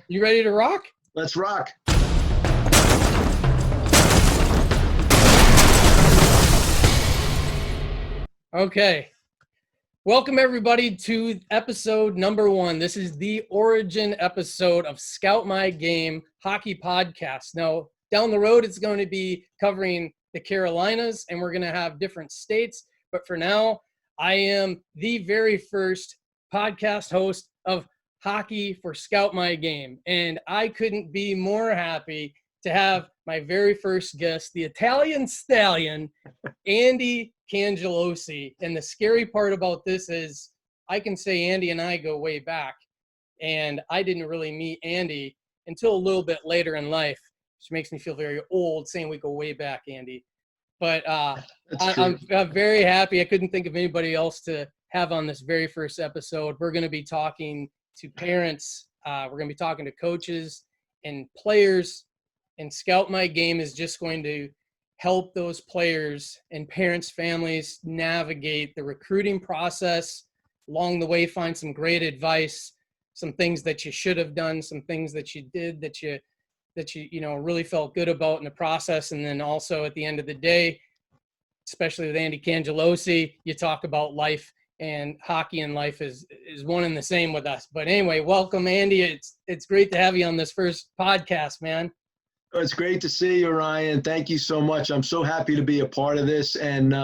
You ready to rock? Let's rock. Okay. Welcome, everybody, to episode number 1. This is the origin episode of Scout My Game Hockey Podcast. Now, down the road, it's going to be covering the Carolinas, and we're going to have different states. But for now, I am the very first podcast host of Hockey for Scout My Game. And I couldn't be more happy to have my very first guest, the Italian Stallion, Andy Cangelosi. And the scary part about this is I can say Andy and I go way back. And I didn't really meet Andy until a little bit later in life, which makes me feel very old saying we go way back, Andy. But I'm very happy. I couldn't think of anybody else to have on this very first episode. We're going to be talking to parents. We're going to be talking to coaches and players. And Scout My Game is just going to help those players and parents, families navigate the recruiting process. Along the way, find some great advice, some things that you should have done, some things that you did that you really felt good about in the process. And then also at the end of the day, especially with Andy Cangelosi, you talk about life, and hockey and life is one and the same with us. But anyway, welcome, Andy. It's great to have you on this first podcast, man. It's great to see you, Ryan. Thank you so much. I'm so happy to be a part of this. And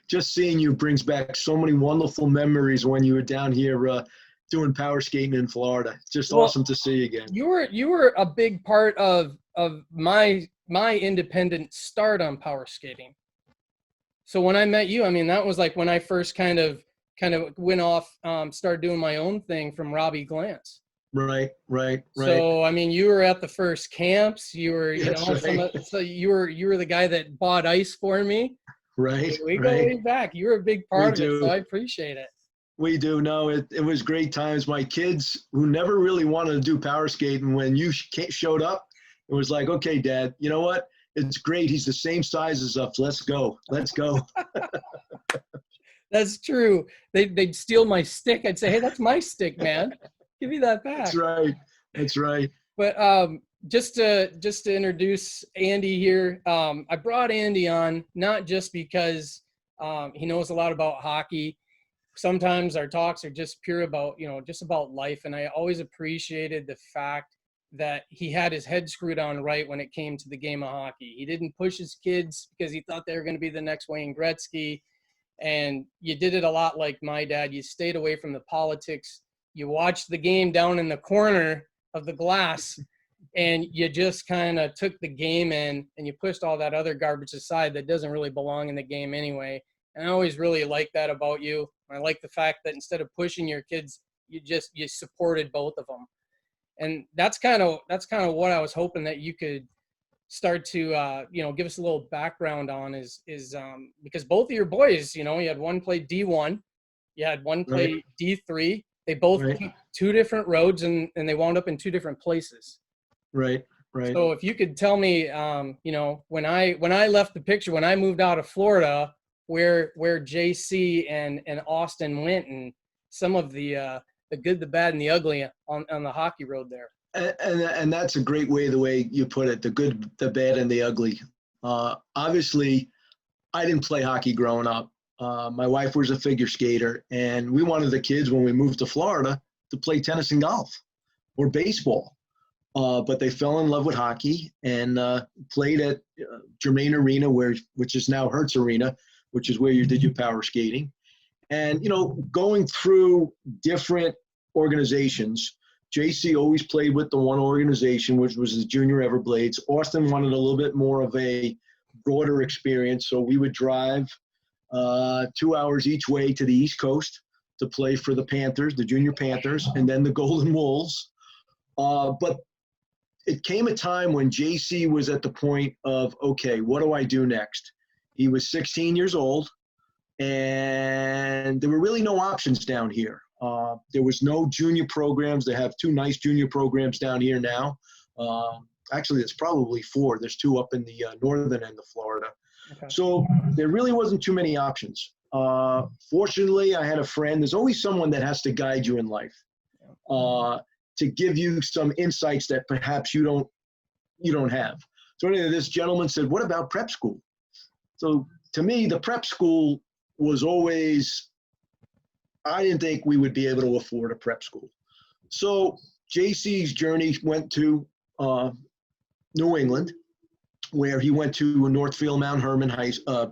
just seeing you brings back so many wonderful memories when you were down here doing power skating in Florida. It's just awesome to see you again. You were a big part of my independent start on power skating. So when I met you, I mean, that was like when I first kind of went off, started doing my own thing from Robby Glantz. Right. So I mean, you were at the first camps. You were, so you were the guy that bought ice for me. Right. We go way back. You were a big part of it, so I appreciate it. We do. No, it was great times. My kids, who never really wanted to do power skating, when you showed up, it was like, okay, Dad, you know what? It's great. He's the same size as us. Let's go. That's true. They'd steal my stick. I'd say, hey, that's my stick, man. Give me that back. That's right. But just to introduce Andy here, I brought Andy on not just because he knows a lot about hockey. Sometimes our talks are just pure about, just about life. And I always appreciated the fact that he had his head screwed on right when it came to the game of hockey. He didn't push his kids because he thought they were going to be the next Wayne Gretzky. And you did it a lot like my dad. You stayed away from the politics. You watched the game down in the corner of the glass, and you just kind of took the game in and you pushed all that other garbage aside that doesn't really belong in the game anyway. And I always really like that about you. I like the fact that instead of pushing your kids, you supported both of them. And that's kind of what I was hoping that you could start to give us a little background on is because both of your boys, you had one play D1, you had one play D3. They both took two different roads and they wound up in two different places. Right. So if you could tell me, when I left the picture, when I moved out of Florida, where JC and Austin went, and some of the good, the bad, and the ugly on the hockey road there. And that's a great way, the way you put it, the good, the bad, and the ugly. Obviously, I didn't play hockey growing up. My wife was a figure skater, and we wanted the kids, when we moved to Florida, to play tennis and golf or baseball. But they fell in love with hockey and played at Germain Arena, which is now Hertz Arena, which is where you did your power skating. And, going through different organizations, JC always played with the one organization, which was the Junior Everblades. Austin wanted a little bit more of a broader experience, so we would drive 2 hours each way to the East Coast to play for the Panthers, the Junior Panthers, and then the Golden Wolves. But it came a time when JC was at the point of, okay, what do I do next? He was 16 years old, and there were really no options down here. There was no junior programs. They have two nice junior programs down here now. Actually, there's probably four. There's two up in the northern end of Florida. Okay. So there really wasn't too many options. Fortunately, I had a friend. There's always someone that has to guide you in life. to give you some insights that perhaps you don't have. So anyway, this gentleman said, what about prep school? So to me, the prep school was always, I didn't think we would be able to afford a prep school. So JC's journey went to New England, where he went to Northfield Mount Herman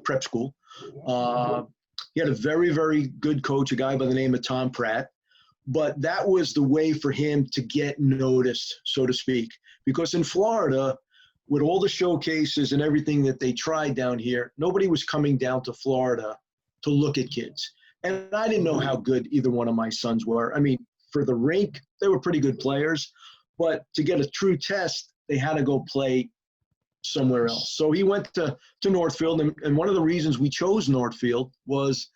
Prep School. He had a very, very good coach, a guy by the name of Tom Pratt. But that was the way for him to get noticed, so to speak. Because in Florida, with all the showcases and everything that they tried down here, nobody was coming down to Florida to look at kids. And I didn't know how good either one of my sons were. I mean, for the rink, they were pretty good players. But to get a true test, they had to go play somewhere else. So he went to Northfield. And one of the reasons we chose Northfield was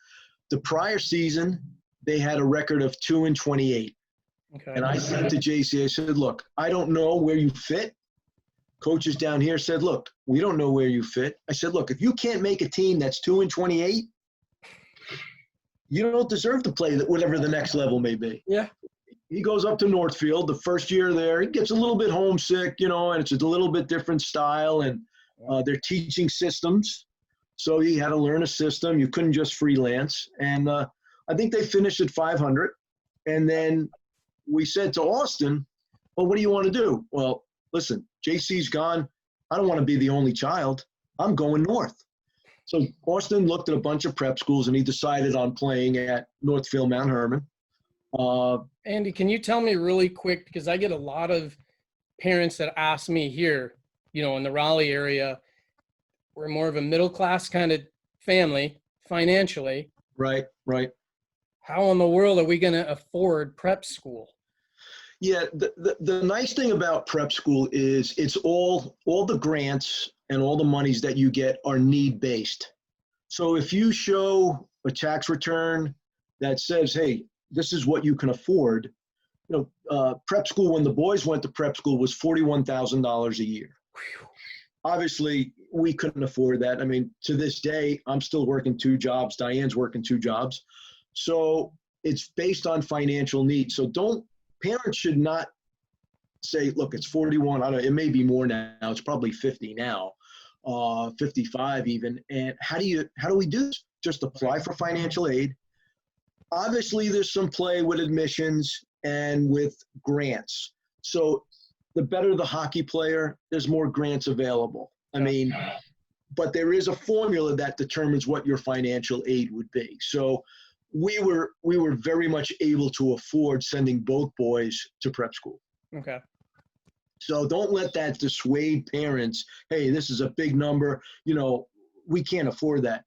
the prior season, they had a record of 2-28. Okay. And I said to JC, I said, look, I don't know where you fit. Coaches down here said, look, we don't know where you fit. I said, look, if you can't make a team that's 2-28, you don't deserve to play whatever the next level may be. Yeah. He goes up to Northfield. The first year there, he gets a little bit homesick, and it's a little bit different style, and they're teaching systems. So he had to learn a system. You couldn't just freelance. And I think they finished at 500. And then we said to Austin, well, what do you want to do? Well, listen, JC's gone. I don't want to be the only child. I'm going north. So Austin looked at a bunch of prep schools, and he decided on playing at Northfield Mount Herman. Andy, can you tell me really quick, because I get a lot of parents that ask me here, in the Raleigh area, we're more of a middle-class kind of family financially. Right. How in the world are we going to afford prep school? Yeah, the nice thing about prep school is it's all the grants and all the monies that you get are need-based. So if you show a tax return that says, hey, this is what you can afford, prep school, when the boys went to prep school, was $41,000 a year. Obviously, we couldn't afford that. I mean, to this day, I'm still working 2 jobs. Diane's working 2 jobs. So it's based on financial needs. So parents should not say, look, it's 41. It may be more now. It's probably 50 now, 55 even. And how do we do this? Just apply for financial aid. Obviously, there's some play with admissions and with grants. So the better the hockey player, there's more grants available. I mean, but there is a formula that determines what your financial aid would be. So we were very much able to afford sending both boys to prep school. Okay. So don't let that dissuade parents. Hey, this is a big number. We can't afford that.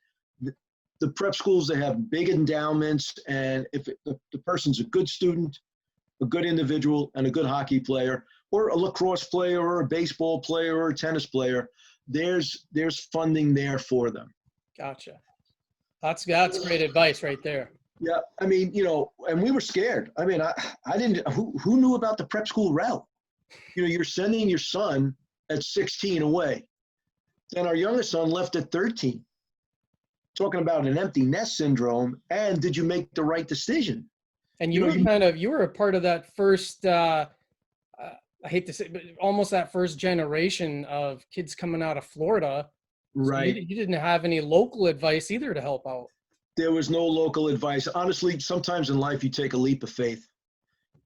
The prep schools, they have big endowments, and if the person's a good student, a good individual, and a good hockey player, or a lacrosse player, or a baseball player, or a tennis player, there's funding there for them. Gotcha. That's great advice right there. Yeah, I mean, and we were scared. I mean, I didn't. Who knew about the prep school route? You're sending your son at 16 away. Then our youngest son left at 13. Talking about an empty nest syndrome, and did you make the right decision? And you were a part of that first, I hate to say, but almost that first generation of kids coming out of Florida. Right. So you didn't have any local advice either to help out. There was no local advice. Honestly, sometimes in life you take a leap of faith.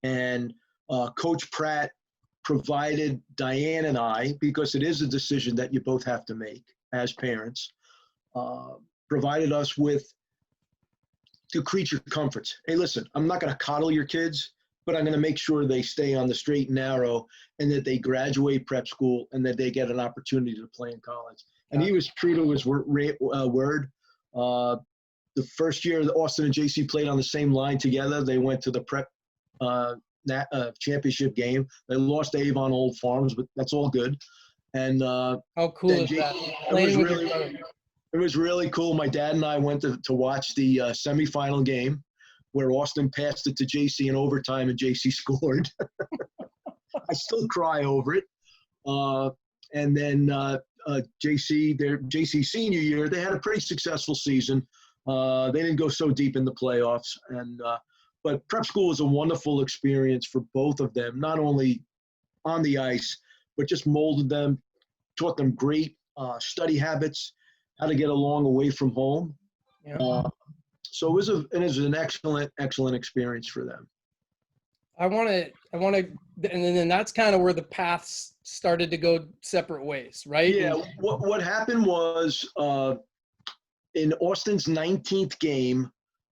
And Coach Pratt provided Diane and I, because it is a decision that you both have to make as parents, provided us with the creature comforts. Hey, listen, I'm not going to coddle your kids, but I'm going to make sure they stay on the straight and narrow, and that they graduate prep school, and that they get an opportunity to play in college. And he was true to his word. The first year that Austin and JC played on the same line together, they went to the prep championship game. They lost to Avon Old Farms, but that's all good. And how cool is that? It was really cool. My dad and I went to watch the semifinal game where Austin passed it to JC in overtime and JC scored. I still cry over it. And then JC senior year, they had a pretty successful season. They didn't go so deep in the playoffs. And But prep school was a wonderful experience for both of them, not only on the ice, but just molded them, taught them great study habits, how to get along away from home. Yeah. So it was an excellent experience for them. I want to, and then that's kind of where the paths started to go separate ways, right? Yeah. What happened was in Austin's 19th game,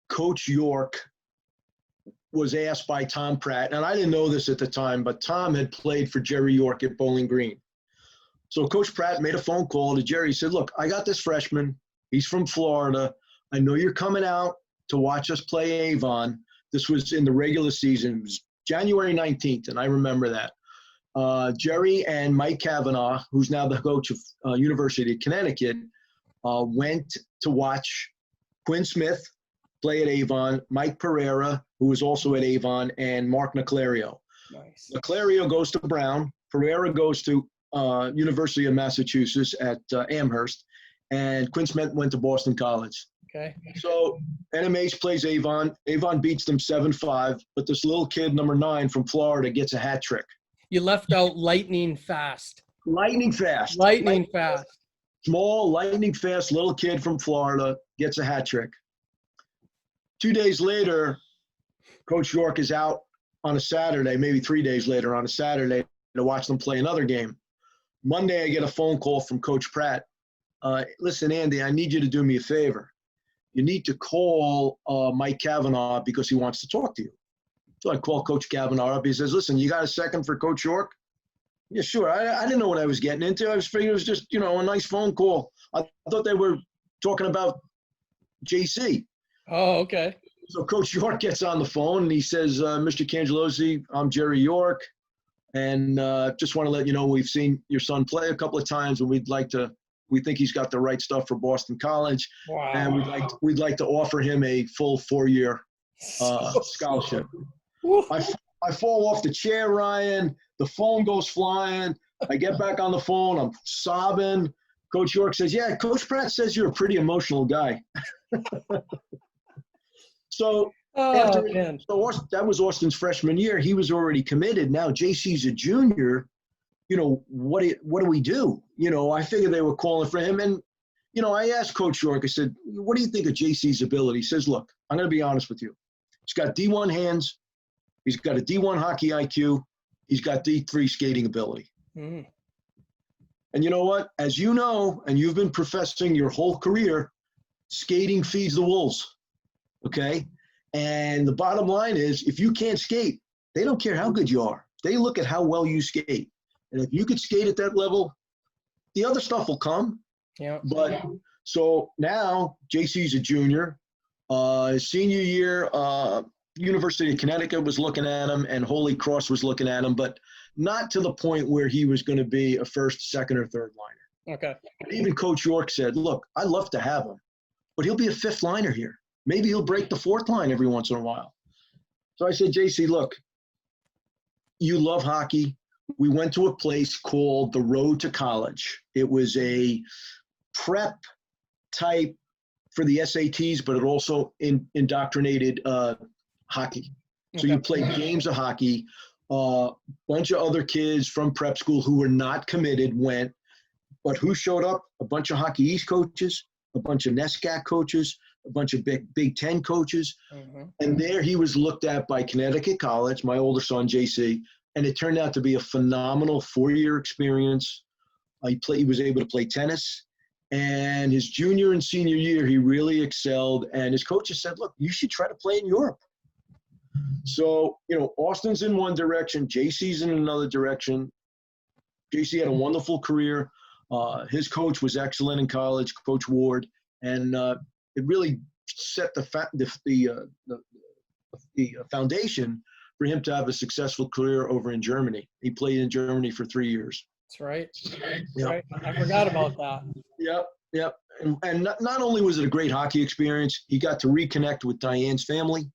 Coach York was asked by Tom Pratt, and I didn't know this at the time, but Tom had played for Jerry York at Bowling Green. So Coach Pratt made a phone call to Jerry. He said, look, I got this freshman. He's from Florida. I know you're coming out to watch us play Avon. This was in the regular season. It was January 19th, and I remember that. Jerry and Mike Kavanaugh, who's now the coach of University of Connecticut, went to watch Quinn Smith play at Avon, Mike Pereira, who was also at Avon, and Mark Naclario. Nice. Naclario goes to Brown. Pereira goes to University of Massachusetts at Amherst, and Quinn Smith went to Boston College. Okay. So NMH plays Avon. Avon beats them 7-5, but this little kid, number 9 from Florida, gets a hat trick. You left out lightning fast. Lightning fast. Lightning fast. Small, lightning fast little kid from Florida gets a hat trick. 2 days later, Coach York is out on a Saturday, maybe 3 days later on a Saturday, to watch them play another game. Monday, I get a phone call from Coach Pratt. Listen, Andy, I need you to do me a favor. You need to call Mike Kavanaugh because he wants to talk to you. So I call Coach Kavanaugh up. He says, listen, you got a second for Coach York? Yeah, sure. I didn't know what I was getting into. I was figuring it was just, a nice phone call. I thought they were talking about JC. Oh, okay. So Coach York gets on the phone and he says, Mr. Cangelosi, I'm Jerry York. And just want to let you know we've seen your son play a couple of times, and we think he's got the right stuff for Boston College. Wow. And we'd like to offer him a full 4-year scholarship. I fall off the chair, Ryan. The phone goes flying. I get back on the phone. I'm sobbing. Coach York says, yeah, Coach Pratt says you're a pretty emotional guy. So that was Austin's freshman year. He was already committed. Now JC's a junior. What do we do? I figured they were calling for him. And, I asked Coach York, I said, what do you think of JC's ability? He says, look, I'm going to be honest with you. He's got D1 hands. He's got a D1 hockey IQ. He's got D3 skating ability. Mm-hmm. And you know what? As you know, and you've been professing your whole career, skating feeds the wolves. Okay? And the bottom line is, if you can't skate, they don't care how good you are. They look at how well you skate. And if you could skate at that level, the other stuff will come. Yeah. But so now JC's a junior. His senior year, University of Connecticut was looking at him, and Holy Cross was looking at him, but not to the point where he was going to be a first, second, or third liner. Okay. Even Coach York said, look, I'd love to have him, but he'll be a fifth liner here. Maybe he'll break the fourth line every once in a while. So I said, JC, look, you love hockey. We went to a place called the Road to College. It was a prep type for the SATs, but it also indoctrinated hockey. So you played games of hockey. Bunch of other kids from prep school who were not committed went, but who showed up? A bunch of Hockey East coaches, a bunch of NESCAC coaches, a bunch of Big Ten coaches. Mm-hmm. And there he was looked at by Connecticut College, my older son, JC, and it turned out to be a phenomenal 4-year experience. He was able to play tennis. And his junior and senior year, he really excelled. And his coaches said, look, you should try to play in Europe. So, Austin's in one direction, JC's in another direction. JC had a wonderful career. His coach was excellent in college, Coach Ward. And it really set the foundation for him to have a successful career over in Germany. He played in Germany for 3 years. That's right. Yep. Right. I forgot about that. Yep. And not only was it a great hockey experience, he got to reconnect with Diane's family.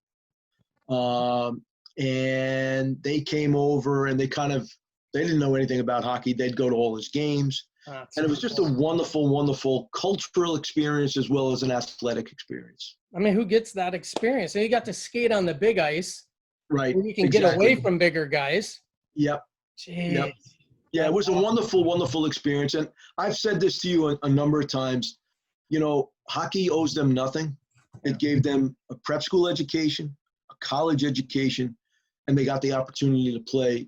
And they came over and they didn't know anything about hockey. They'd go to all his games. That's And it was just a wonderful, wonderful cultural experience as well as an athletic experience. I mean, who gets that experience? And you got to skate on the big ice. Right. Where you can get Exactly. away from bigger guys. Yep. Jeez. Yep. Yeah, it was a wonderful, wonderful experience. And I've said this to you a number of times. You know, hockey owes them nothing. It gave them a prep school education, a college education, and they got the opportunity to play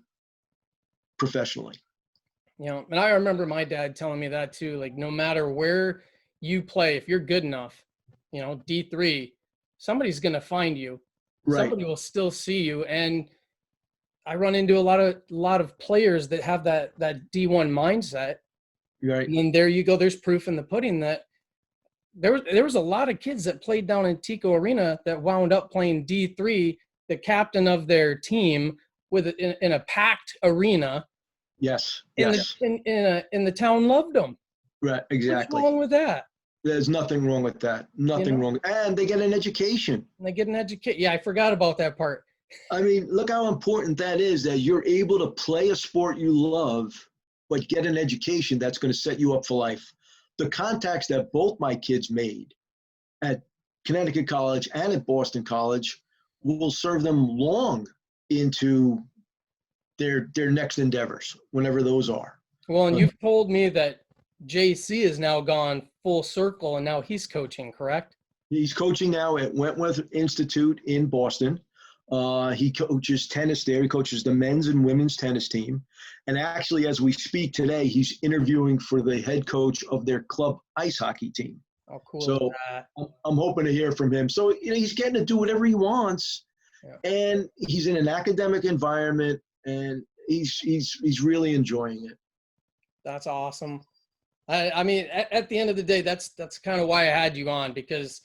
professionally. You know, and I remember my dad telling me that too. Like, no matter where you play, if you're good enough, you know, D3, somebody's going to find you. Right. Somebody will still see you. And I run into a lot of players that have that D1 mindset. Right. And then there you go. There's proof in the pudding that there was a lot of kids that played down in Tico Arena that wound up playing D3, the captain of their team in a packed arena. Yes. In Yes. the town loved them. Right. Exactly. What's wrong with that? There's nothing wrong with that. Nothing wrong. And they get an education. And they get an education. Yeah, I forgot about that part. I mean, look how important that is, that you're able to play a sport you love, but get an education that's going to set you up for life. The contacts that both my kids made at Connecticut College and at Boston College will serve them long into their next endeavors, whenever those are. Well, and you've told me that JC has now gone full circle and now he's coaching, correct? He's coaching now at Wentworth Institute in Boston. He coaches tennis there. He coaches the men's and women's tennis team. And actually, as we speak today, he's interviewing for the head coach of their club ice hockey team. Oh, cool. So I'm hoping to hear from him. So, you know, he's getting to do whatever he wants. Yeah. And he's in an academic environment, and he's really enjoying it. That's awesome. I mean, at the end of the day, that's kind of why I had you on, because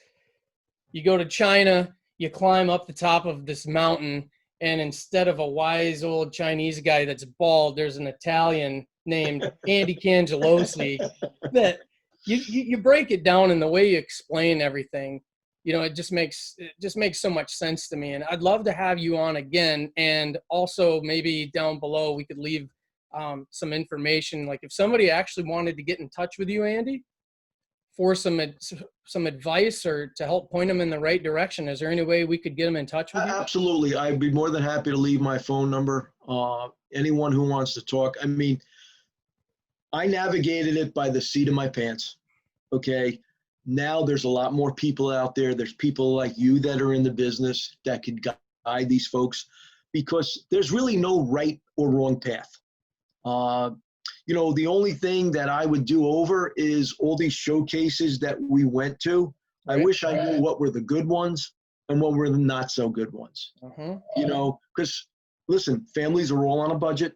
you go to China, you climb up the top of this mountain, and instead of a wise old Chinese guy that's bald, there's an Italian named Andy Cangelosi that you break it down in the way you explain everything. You know, it just makes so much sense to me. And I'd love to have you on again. And also maybe down below we could leave some information. Like if somebody actually wanted to get in touch with you, Andy, for some advice or to help point them in the right direction, is there any way we could get them in touch with you? Absolutely. I'd be more than happy to leave my phone number. Anyone who wants to talk. I mean, I navigated it by the seat of my pants. Okay. Now there's a lot more people out there. There's people like you that are in the business that could guide these folks, because there's really no right or wrong path. You know, the only thing that I would do over is all these showcases that we went to. I wish I knew what were the good ones and what were the not so good ones. You know, because listen, families are all on a budget.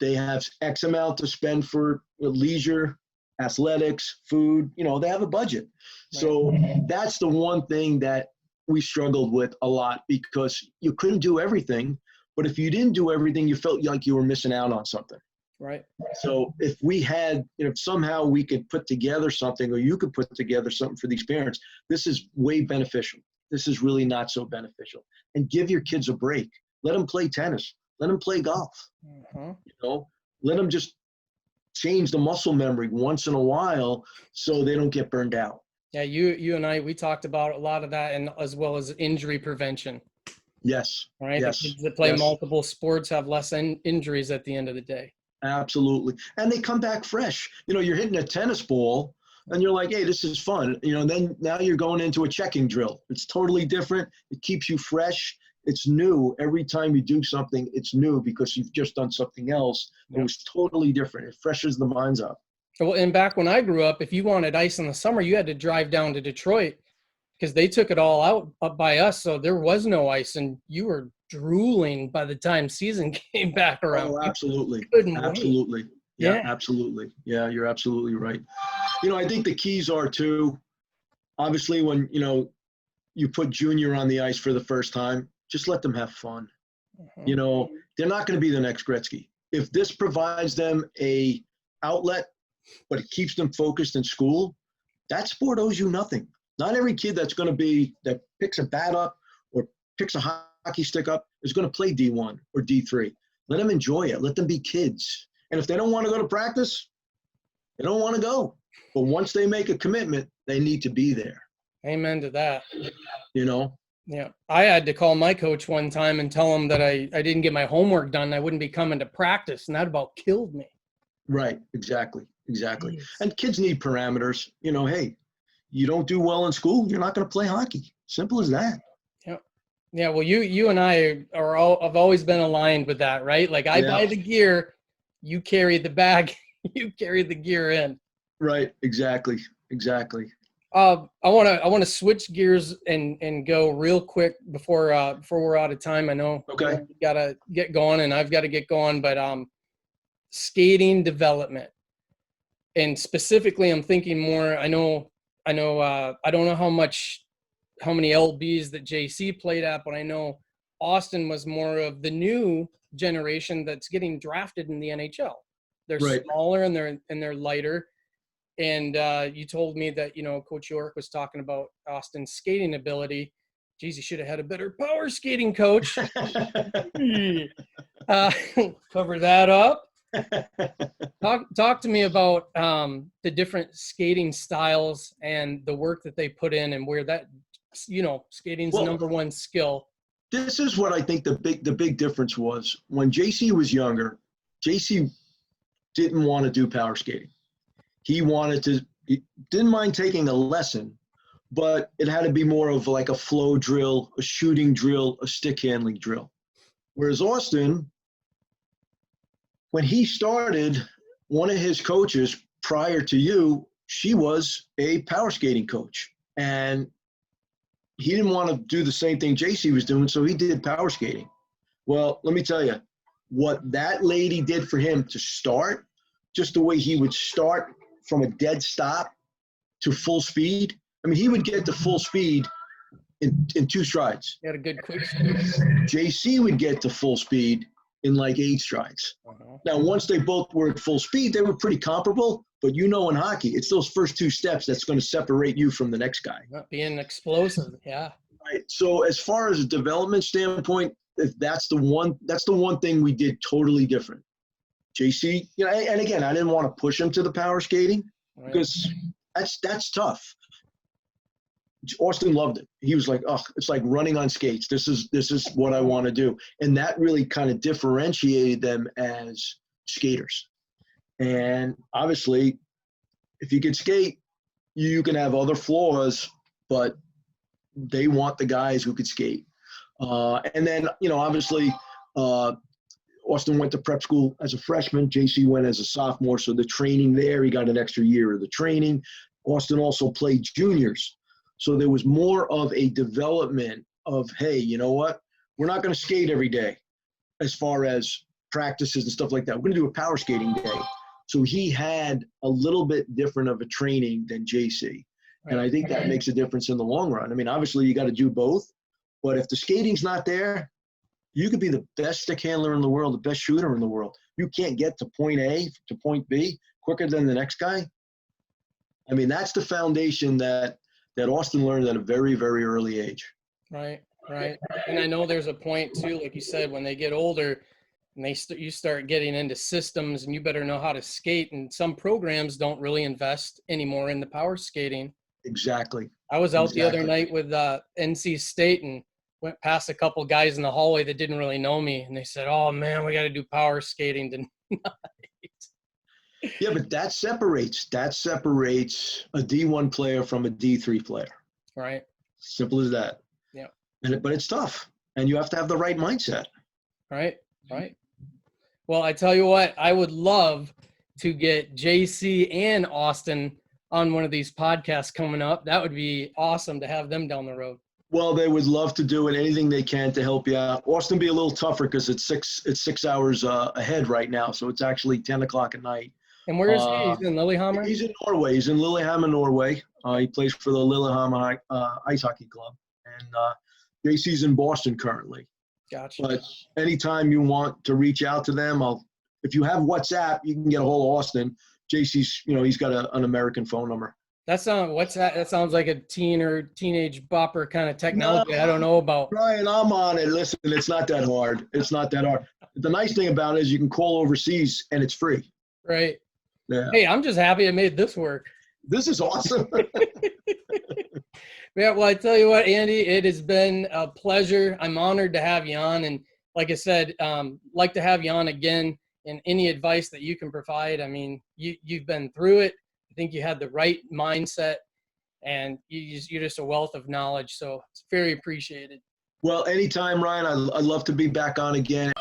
They have X amount to spend for leisure, athletics, food. You know, they have a budget. So that's the one thing that we struggled with a lot, because you couldn't do everything. But if you didn't do everything, you felt like you were missing out on something. Right. So if we had, you know, somehow we could put together something, or you could put together something for these parents, this is way beneficial. This is really not so beneficial. And give your kids a break. Let them play tennis. Let them play golf. You know, let them just change the muscle memory once in a while so they don't get burned out. Yeah, you and I, we talked about a lot of that, and as well as injury prevention. Yes. Right. Yes. The kids that play multiple sports have less injuries at the end of the day. Absolutely. And they come back fresh. You know, you're hitting a tennis ball and you're like, hey, this is fun. You know, then now you're going into a checking drill. It's totally different. It keeps you fresh. It's new. Every time you do something, it's new because you've just done something else. It was totally different. It freshens the minds up. Well, and back when I grew up, if you wanted ice in the summer, you had to drive down to Detroit because they took it all out up by us. So there was no ice, and you were drooling by the time season came back around. Oh, absolutely. Absolutely. Wait. Yeah, absolutely. Yeah, you're absolutely right. You know, I think the keys are too, obviously when, you know, you put junior on the ice for the first time, just let them have fun. You know, they're not going to be the next Gretzky. If this provides them a outlet, but it keeps them focused in school, that sport owes you nothing. Not every kid that picks a bat up or picks a hockey stick up is going to play D1 or D3. Let them enjoy it. Let them be kids. And if they don't want to go to practice, They don't want to go. But once they make a commitment, they need to be there. Amen to that. You know? Yeah. I had to call my coach one time and tell him that I didn't get my homework done. I wouldn't be coming to practice, and that about killed me. Right. Exactly. Exactly. Jeez. And kids need parameters. You know, hey, you don't do well in school, you're not going to play hockey. Simple as that. Yeah. Yeah. Well, you and I have always been aligned with that, right? Like I buy the gear, you carry the bag, you carry the gear in. Right. Exactly. Exactly. I want to switch gears and go real quick before we're out of time. I know Okay. you gotta get going and I've got to get going, but skating development, and specifically, I'm thinking more. I know. I don't know how many LBs that JC played at, but I know Austin was more of the new generation that's getting drafted in the NHL. They're smaller and they're lighter. And you told me that, Coach York was talking about Austin's skating ability. Geez, you should have had a better power skating coach. Cover that up. Talk to me about the different skating styles and the work that they put in, and where that, skating's the number one skill. This is what I think the big difference was. When JC was younger, JC didn't want to do power skating. He didn't mind taking a lesson, but it had to be more of like a flow drill, a shooting drill, a stick handling drill. Whereas Austin, when he started, one of his coaches prior to you, she was a power skating coach. And he didn't want to do the same thing JC was doing, so he did power skating. Well, let me tell you, what that lady did for him to start, just the way he would start from a dead stop to full speed. I mean, he would get to full speed in 2 strides. He had a good quick. JC would get to full speed in like 8 strides. Uh-huh. Now, once they both were at full speed, they were pretty comparable. But in hockey, it's those first 2 steps that's going to separate you from the next guy. Being explosive, yeah. Right. So as far as a development standpoint, if that's the one thing we did totally different. JC, and again, I didn't want to push him to the power skating because that's tough. Austin loved it. He was like, "Oh, it's like running on skates. This is what I want to do," and that really kind of differentiated them as skaters. And obviously, if you can skate, you can have other flaws, but they want the guys who could skate. And then, obviously, Austin went to prep school as a freshman. JC went as a sophomore. So the training there, he got an extra year of the training. Austin also played juniors. So there was more of a development of, hey, you know what? We're not going to skate every day as far as practices and stuff like that. We're going to do a power skating day. So he had a little bit different of a training than JC. And I think that makes a difference in the long run. I mean, obviously you got to do both, but if the skating's not there, you could be the best stick handler in the world, the best shooter in the world. You can't get to point A to point B quicker than the next guy. I mean, that's the foundation that Austin learned at a very, very early age. Right. And I know there's a point too, like you said, when they get older and you start getting into systems, and you better know how to skate. And some programs don't really invest anymore in the power skating. Exactly. I was out the other night with NC State and went past a couple guys in the hallway that didn't really know me, and they said, "Oh man, we got to do power skating tonight." Yeah, but that separates a D1 player from a D3 player. Right. Simple as that. Yeah. But it's tough, and you have to have the right mindset. Right. Well, I tell you what, I would love to get JC and Austin on one of these podcasts coming up. That would be awesome to have them down the road. Well, they would love to do it, anything they can to help you out. Austin be a little tougher because it's 6 hours ahead right now, so it's actually 10 o'clock at night. And where is he? He's in Lillehammer? He's in Norway. He's in Lillehammer, Norway. He plays for the Lillehammer Ice Hockey Club. And JC's in Boston currently. Gotcha. But anytime you want to reach out to them, if you have WhatsApp, you can get a hold of Austin. JC's, he's got an American phone number. That sounds like a teen or teenage bopper kind of technology. No, I don't know about. Brian, I'm on it. Listen, it's not that hard. The nice thing about it is you can call overseas and it's free. Right. Yeah. Hey, I'm just happy I made this work. This is awesome. Yeah, well, I tell you what, Andy, it has been a pleasure. I'm honored to have you on. And like I said, like to have you on again, and any advice that you can provide. I mean, you've been through it. I think you had the right mindset, and you're just a wealth of knowledge. So it's very appreciated. Well, anytime, Ryan. I'd love to be back on again.